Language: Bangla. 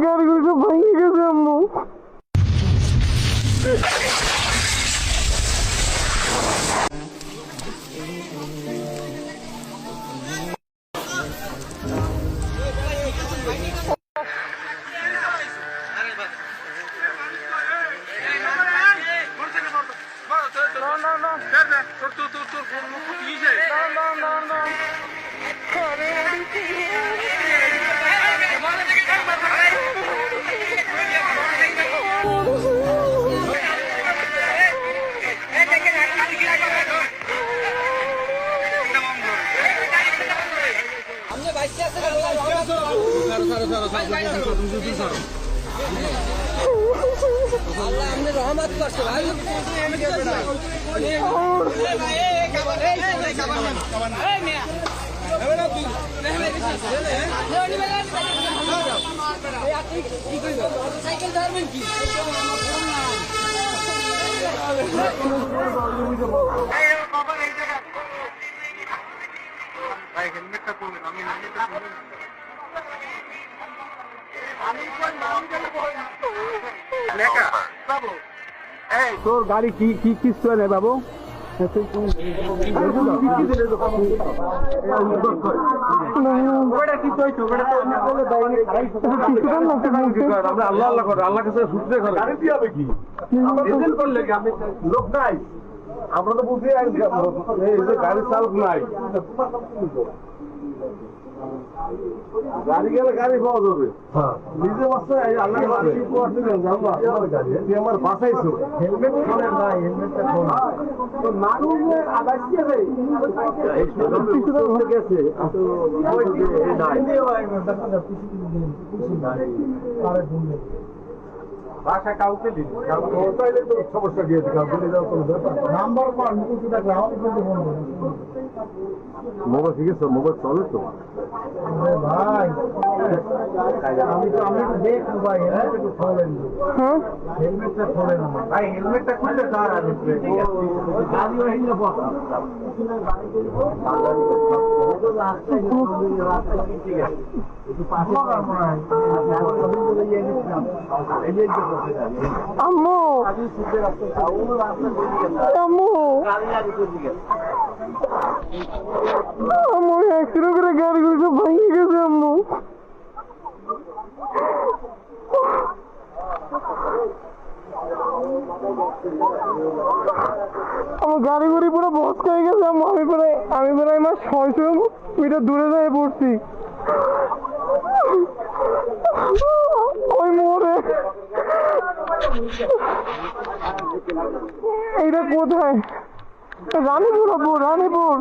গাড়িগুলো সব ভেঙে গেছে আম্মু। हमने रहमत करते भाई साइकिल धरবেন কি ভাই হেলমেটটা পরবেন আমি হেলমেটটা পরবেন তোর গাড়ি কি কি কিচ্ছু নেই বাবু। আল্লাহ আল্লাহ করে আল্লাহ কাছে সূত্রে করে গাড়ি দিয়ে হবে কি করলে লোক নাই আমরা তো বুঝি গাড়ি চালক নাই গাড়ি গেলে গাড়ি পাওয়া যাবে নিজে বাসায় আল্লাহ আমার বাসাইছো হেলমেট খোলেন না হেলমেটটা খোলেন মানুষ আদায় গেছে বাসা কাউকে দিন তো সমস্যা দিয়েছে কাউকে যাওয়া কোনো ব্যাপার নাম্বার ওয়ান মোবাইল শিখেছো মোবাইল চলে তো ভাই আমি তো দেখবো ভাই হেলমেটটা খোলেন হেলমেটটা খোলেন ভাই হেলমেটটা খুলে স্যার আমি গাড়ি হইলে বসা আম্মু আম্মু আম্মু অ্যাক্সিডেন্ট করে গাড়িগুলো সব ভেঙে গেছে আম্মু। আমার গাড়ি গুড়ি পুরো বস হয়ে গেছে আম্মু। আমি প্রায় আমার 600 মিটার দূরে যেয়ে পড়ছি ওই মোড়ে। এইটা কোথায়? রানীপুর আপু রানীপুর।